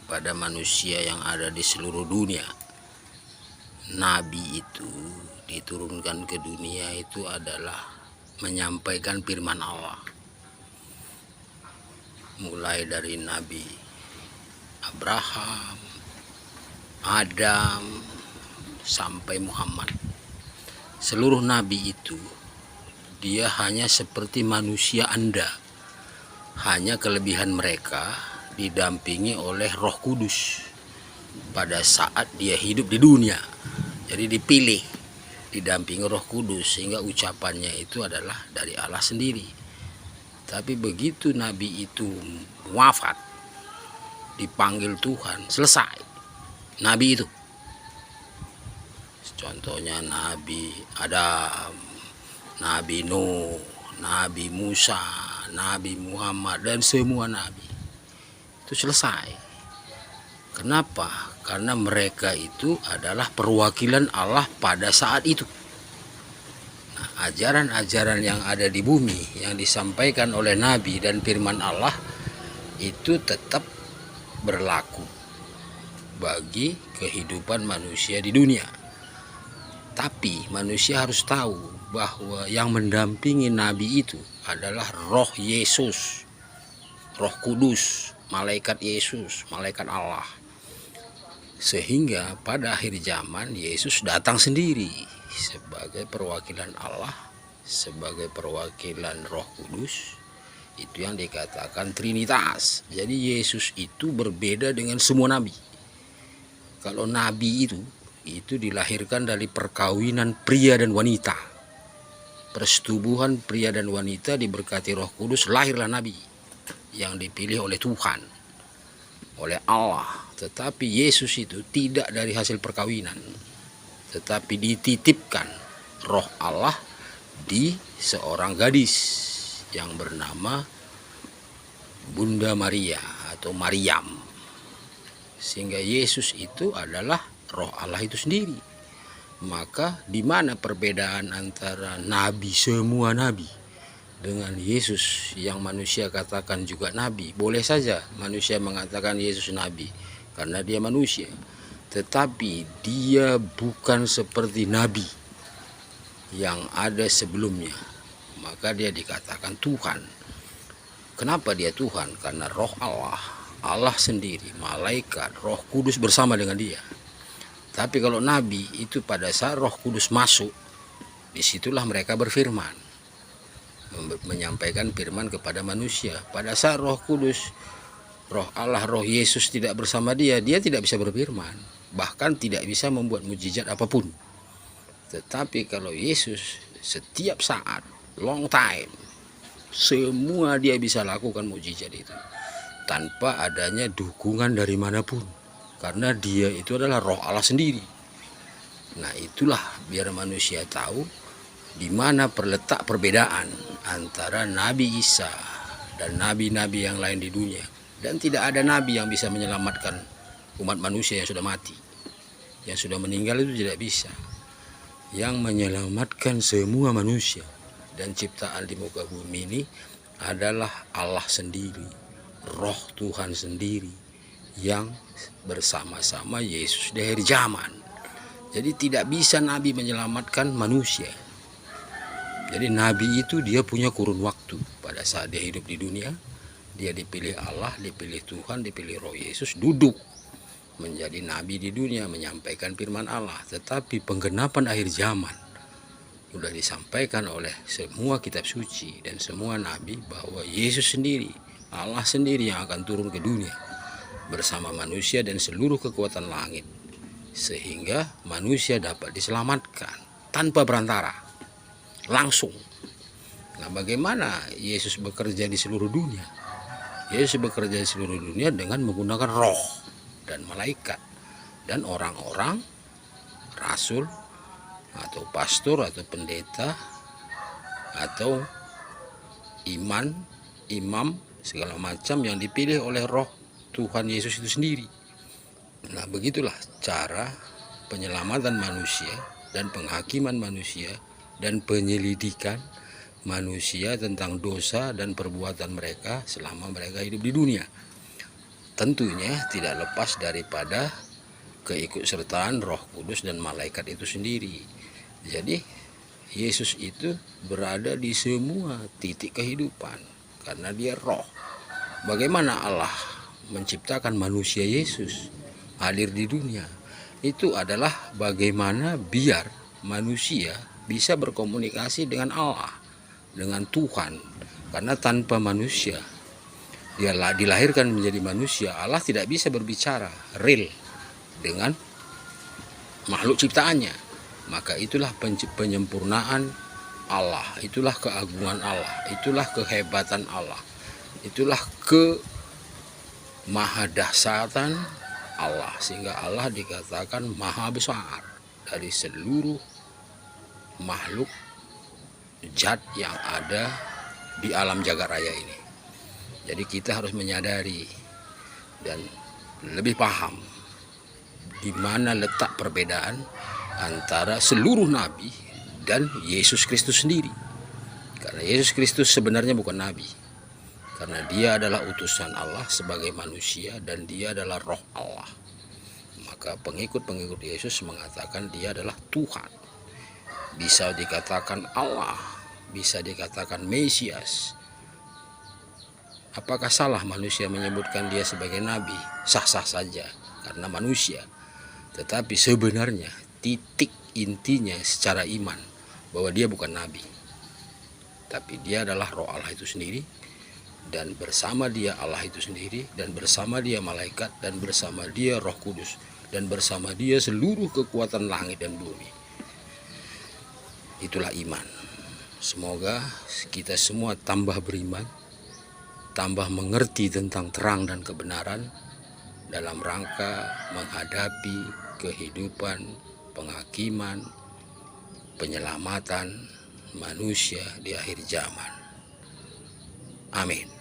pada manusia yang ada di seluruh dunia. Nabi itu diturunkan ke dunia itu adalah menyampaikan firman Allah. Mulai dari Nabi Abraham, Adam, sampai Muhammad. Seluruh nabi itu dia hanya seperti manusia Anda. Hanya kelebihan mereka didampingi oleh Roh Kudus pada saat dia hidup di dunia. Jadi dipilih, didampingi Roh Kudus, sehingga ucapannya itu adalah dari Allah sendiri. Tapi begitu nabi itu wafat, dipanggil Tuhan, selesai nabi itu. Contohnya Nabi Adam, Nabi Nuh, Nabi Musa, Nabi Muhammad, dan semua nabi itu selesai. Kenapa? Karena mereka itu adalah perwakilan Allah pada saat itu. Nah, ajaran-ajaran yang ada di bumi yang disampaikan oleh nabi dan firman Allah itu tetap berlaku bagi kehidupan manusia di dunia. Tapi manusia harus tahu bahwa yang mendampingi nabi itu adalah Roh Yesus, Roh Kudus, malaikat Yesus, malaikat Allah. Sehingga pada akhir zaman Yesus datang sendiri sebagai perwakilan Allah, sebagai perwakilan Roh Kudus. Itu yang dikatakan Trinitas. Jadi Yesus itu berbeda dengan semua nabi. Kalau nabi itu dilahirkan dari perkawinan pria dan wanita. Persetubuhan pria dan wanita diberkati Roh Kudus, lahirlah nabi yang dipilih oleh Tuhan, oleh Allah. Tetapi Yesus itu tidak dari hasil perkawinan, tetapi dititipkan Roh Allah di seorang gadis yang bernama Bunda Maria atau Maryam. Sehingga Yesus itu adalah Roh Allah itu sendiri. Maka di mana perbedaan antara nabi, semua nabi, dengan Yesus yang manusia katakan juga nabi? Boleh saja manusia mengatakan Yesus nabi karena dia manusia, tetapi dia bukan seperti nabi yang ada sebelumnya. Maka dia dikatakan Tuhan. Kenapa dia Tuhan? Karena Roh Allah, Allah sendiri, malaikat, Roh Kudus bersama dengan dia. Tapi kalau nabi itu pada saat Roh Kudus masuk, disitulah mereka berfirman, menyampaikan firman kepada manusia. Pada saat Roh Kudus, Roh Allah, Roh Yesus tidak bersama dia, dia tidak bisa berfirman, bahkan tidak bisa membuat mujizat apapun. Tetapi kalau Yesus setiap saat, long time, semua dia bisa lakukan mujizat itu tanpa adanya dukungan dari manapun, karena dia itu adalah Roh Allah sendiri. Nah, itulah biar manusia tahu di mana terletak perbedaan antara Nabi Isa dan nabi-nabi yang lain di dunia. Dan tidak ada nabi yang bisa menyelamatkan umat manusia yang sudah mati. Yang sudah meninggal itu tidak bisa. Yang menyelamatkan semua manusia dan ciptaan di muka bumi ini adalah Allah sendiri, Roh Tuhan sendiri yang bersama-sama Yesus di akhir zaman. Jadi tidak bisa nabi menyelamatkan manusia. Jadi nabi itu dia punya kurun waktu. Pada saat dia hidup di dunia, dia dipilih Allah, dipilih Tuhan, dipilih Roh Yesus, duduk menjadi nabi di dunia, menyampaikan firman Allah. Tetapi penggenapan akhir zaman sudah disampaikan oleh semua kitab suci dan semua nabi bahwa Yesus sendiri, Allah sendiri yang akan turun ke dunia bersama manusia dan seluruh kekuatan langit, sehingga manusia dapat diselamatkan tanpa perantara, langsung. Nah, bagaimana Yesus bekerja di seluruh dunia? Yesus bekerja di seluruh dunia dengan menggunakan roh dan malaikat dan orang-orang, rasul atau pastor atau pendeta atau imam segala macam yang dipilih oleh Roh Tuhan Yesus itu sendiri. Nah, begitulah cara penyelamatan manusia dan penghakiman manusia dan penyelidikan manusia tentang dosa dan perbuatan mereka selama mereka hidup di dunia. tentunya tidak lepas daripada keikutsertaan Roh Kudus dan malaikat itu sendiri. Jadi Yesus itu berada di semua titik kehidupan karena dia roh. Bagaimana Allah menciptakan manusia Yesus hadir di dunia? Itu adalah bagaimana biar manusia bisa berkomunikasi dengan Allah, dengan Tuhan. Karena tanpa manusia, dia dilahirkan menjadi manusia, Allah tidak bisa berbicara real dengan makhluk ciptaannya. Maka itulah penyempurnaan Allah, itulah keagungan Allah, itulah kehebatan Allah, itulah kemahadahsyatan Allah, sehingga Allah dikatakan maha besar dari seluruh makhluk zat yang ada di alam jagat raya ini. Jadi kita harus menyadari dan lebih paham di mana letak perbedaan antara seluruh nabi dan Yesus Kristus sendiri. Karena Yesus Kristus sebenarnya bukan nabi, karena dia adalah utusan Allah sebagai manusia dan dia adalah roh Allah. Maka pengikut-pengikut Yesus mengatakan dia adalah Tuhan. Bisa dikatakan Allah, bisa dikatakan Mesias. Apakah salah manusia menyebutkan dia sebagai nabi? Sah-sah saja karena manusia. Tetapi sebenarnya titik intinya secara iman bahwa dia bukan nabi, tapi dia adalah roh Allah itu sendiri, dan bersama dia Allah itu sendiri, dan bersama dia malaikat, dan bersama dia Roh Kudus, dan bersama dia seluruh kekuatan langit dan bumi. Itulah iman. Semoga kita semua tambah beriman, tambah mengerti tentang terang dan kebenaran dalam rangka menghadapi kehidupan, penghakiman, penyelamatan manusia di akhir zaman. Amin.